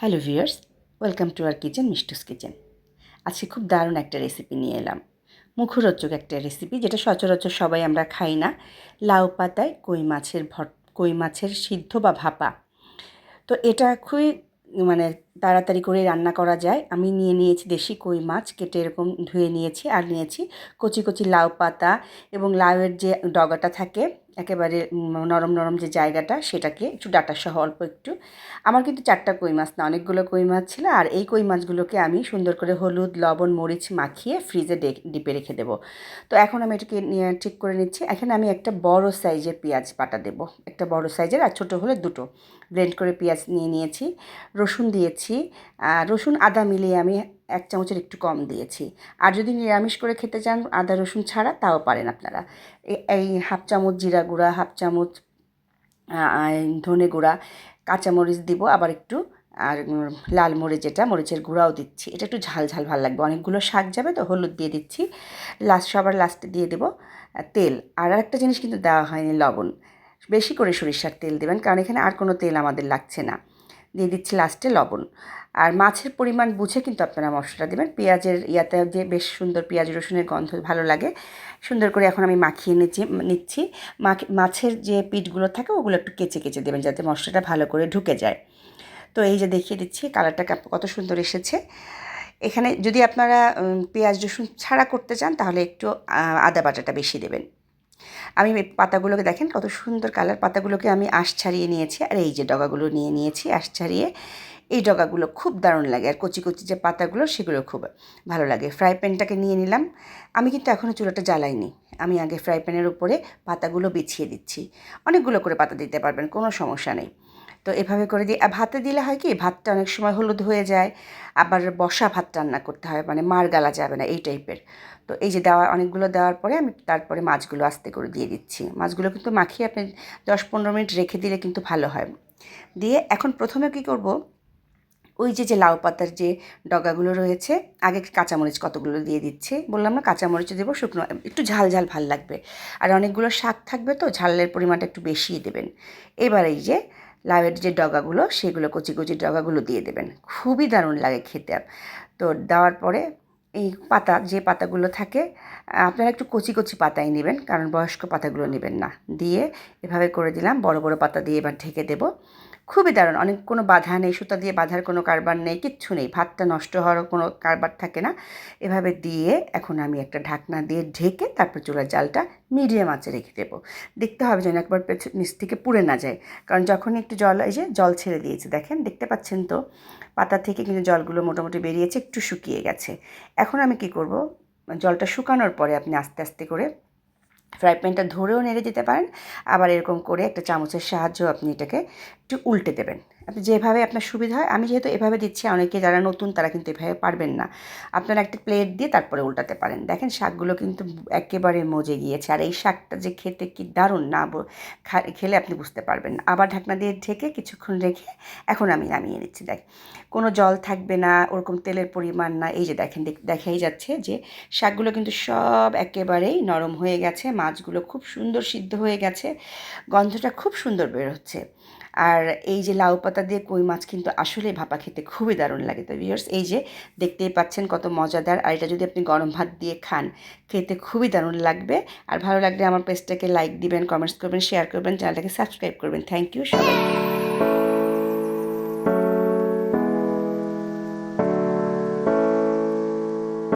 Hello viewers, welcome to our kitchen, Mishtu's kitchen. আজকে খুব দারুণ একটা রেসিপি নিয়ে এলাম। মুখরোচক একটা রেসিপি, যেটা সচরাচর সবাই আমরা খাই না। লাউ পাতায় কই মাছের সিদ্ধ বা ভাপা। তো এটা খুবই মানে তাড়াতাড়ি করে রান্না করা যায়। আমি নিয়ে নিয়েছি দেশি কই মাছ, কেটে এরকম ধুয়ে নিয়েছি। আর নিয়েছি কচি কচি লাউ পাতা, এবং লাউয়ের যে ডগাটা থাকে একেবারে নরম নরম যে জায়গাটা, সেটাকে একটু ডাঁটাসহ অল্প একটু। আমার কিন্তু 4টা কই মাছ না, অনেকগুলো কই মাছ ছিল। আর এই কই মাছগুলোকে আমি সুন্দর করে হলুদ লবণ মরিচ মাখিয়ে ফ্রিজে ডিপে রেখে দেবো। তো এখন আমি এটাকে নিয়ে ঠিক করে নিচ্ছি। এখানে আমি একটা বড় সাইজের পেঁয়াজ বাটা দেবো, একটা বড় সাইজের, আর ছোটো হলে দুটো। ব্লেন্ড করে পেঁয়াজ নিয়ে নিয়েছি, রসুন দিয়েছি। রসুন আদা মিলিয়ে আমি 1 চামচের একটু কম দিয়েছি। আর যদি নিরামিষ করে খেতে চান আদা রসুন ছাড়া, তাও পারেন আপনারা। এই 1/2 চামচ জিরা গুঁড়া, 1/2 চামচ ধনে গুঁড়া, কাঁচামরিচ দিব আবার একটু, আর লাল মরিচ, যেটা মরিচের গুঁড়াও দিচ্ছি। এটা একটু ঝাল ঝাল ভালো লাগবে, অনেকগুলো শাক যাবে তো। হলুদ দিয়ে দিচ্ছি, সবার লাস্টে দিয়ে দেবো তেল। আর একটা জিনিস কিন্তু দেওয়া হয়নি, লবণ। বেশি করে সরিষার তেল দেবেন, কারণ এখানে আর কোনো তেল আমাদের লাগছে না। দিয়ে দিচ্ছি লাস্টে লবণ। আর মাছের পরিমাণ বুঝে কিন্তু আপনারা মশলাটা দেবেন। পেঁয়াজের ইয়াতে যে বেশ সুন্দর পেঁয়াজ রসুনের গন্ধ ভালো লাগে। সুন্দর করে এখন আমি মাখিয়ে নিচ্ছি। মাছের যে পিঠগুলো থাকে ওগুলো একটু কেচে কেচে দেবেন, যাতে মশলাটা ভালো করে ঢুকে যায়। তো এই যে দেখিয়ে দিচ্ছি কালারটা কত সুন্দর এসেছে। এখানে যদি আপনারা পেঁয়াজ রসুন ছাড়া করতে চান, তাহলে একটু আদা বাটাটা বেশি দেবেন। আমি পাতাগুলোকে দেখেন কত সুন্দর কালার। পাতাগুলোকে আমি আঁশ ছাড়িয়ে নিয়েছি, আর এই যে ডগাগুলো নিয়ে নিয়েছি আঁশ ছাড়িয়ে। এই ডগাগুলো খুব দারুণ লাগে, আর কচি কচি যে পাতাগুলো সেগুলো খুব ভালো লাগে। ফ্রাই প্যানটাকে নিয়ে নিলাম। আমি কিন্তু এখনও চুলাটা জ্বালাইনি। আমি আগে ফ্রাই প্যানের উপরে পাতাগুলো বিছিয়ে দিচ্ছি। অনেকগুলো করে পাতা দিতে পারবেন, কোনো সমস্যা নেই। তো এভাবে করে দিয়ে ভাতে দিলে হয় কি, ভাতটা অনেক সময় হলুদ হয়ে যায়। আবার বসা ভাত রান্না করতে হয়, মানে মার গালা যাবে না এই টাইপের। তো এই যে অনেকগুলো দেওয়ার পরে আমি তারপরে মাছগুলো আস্তে করে দিয়ে দিচ্ছি। মাছগুলো কিন্তু মাখিয়ে আপনি 10-15 মিনিট রেখে দিলে কিন্তু ভালো হয়। দিয়ে এখন প্রথমে কী করব, ওই যে লাউ পাতার যে ডগাগুলো রয়েছে, আগে কাঁচামরিচ কতগুলো দিয়ে দিচ্ছি। বললাম না, কাঁচামরিচ দেবো, শুকনো একটু ঝাল ঝাল ভাল লাগবে। আর অনেকগুলো শাক থাকবে তো, ঝালের পরিমাণটা একটু বেশিই দেবেন। এবার এই যে লাউয়ের যে ডগাগুলো, সেগুলো কচি কচি ডগাগুলো দিয়ে দেবেন। খুবই দারুণ লাগে খেতে। তো দেওয়ার পরে এই যে পাতাগুলো থাকে, আপনারা একটু কচি কচি পাতাই নেবেন, কারণ বয়স্ক পাতাগুলো নেবেন না। দিয়ে এভাবে করে দিলাম, বড় বড় পাতা দিয়ে এবার ঢেকে দেবো। খুবই দারুণ, অনেক কোনো বাধা নেই, সুতা দিয়ে বাঁধার কোনো কারবার নেই, কিচ্ছু নেই, ভাতটা নষ্ট হওয়ারও কোনো কারবার থাকে না। এভাবে দিয়ে এখন আমি একটা ঢাকনা দিয়ে ঢেকে তারপর চুলার জালটা মিডিয়াম আঁচে রেখে দেবো। দেখতে হবে যেন একবার নিচ থেকে পুড়ে না যায়, কারণ যখনই একটু জল ছেড়ে দিয়েছে, দেখেন দেখতে পাচ্ছেন তো, পাতা থেকে কিন্তু জলগুলো মোটামুটি বেরিয়েছে, একটু শুকিয়ে গেছে। এখন আমি কি করব, জলটা শুকানোর পরে আপনি আস্তে আস্তে করে ফ্রাই প্যানটা ধরেও নেড়ে দিতে পারেন। আবার এরকম করে একটা চামচের সাহায্যেও আপনি এটাকে একটু উল্টে দেবেন। আপনি যেভাবে আপনার সুবিধা হয়। আমি যেহেতু এভাবে দিচ্ছি, অনেকে যারা নতুন তারা কিন্তু এভাবে পারবেন না। আপনারা একটা প্লেট দিয়ে তারপরে উল্টাতে পারেন। দেখেন শাকগুলো কিন্তু একেবারে মজে গিয়েছে। আর এই শাকটা যে খেতে কি দারুণ, না খেলে আপনি বুঝতে পারবেন না। আবার ঢাকনা দিয়ে ঢেকে কিছুক্ষণ রেখে এখন আমি নামিয়ে নিচ্ছি। কোনো জল থাকবে না, ওরকম তেলের পরিমাণ না। এই যে দেখেন, দেখাই যাচ্ছে যে শাকগুলো কিন্তু সব একেবারেই নরম হয়ে গেছে। মাছগুলো খুব সুন্দর সিদ্ধ হয়ে গেছে, গন্ধটা খুব সুন্দর বের হচ্ছে। আর এই যে লাউ পাতা দিয়ে কই মাছ কিন্তু আসলে ভাপা খেতে খুবই দারুণ লাগে। তো ভিউয়ার্স, এই যে দেখতেই পাচ্ছেন কত মজাদার। আর এটা যদি আপনি গরম ভাত দিয়ে খান, খেতে খুবই দারুণ লাগবে। আর ভালো লাগলে আমার পেজটাকে লাইক দিবেন, কমেন্টস করবেন, শেয়ার করবেন, চ্যানেলটাকে সাবস্ক্রাইব করবেন। থ্যাংক ইউ সবাইকে।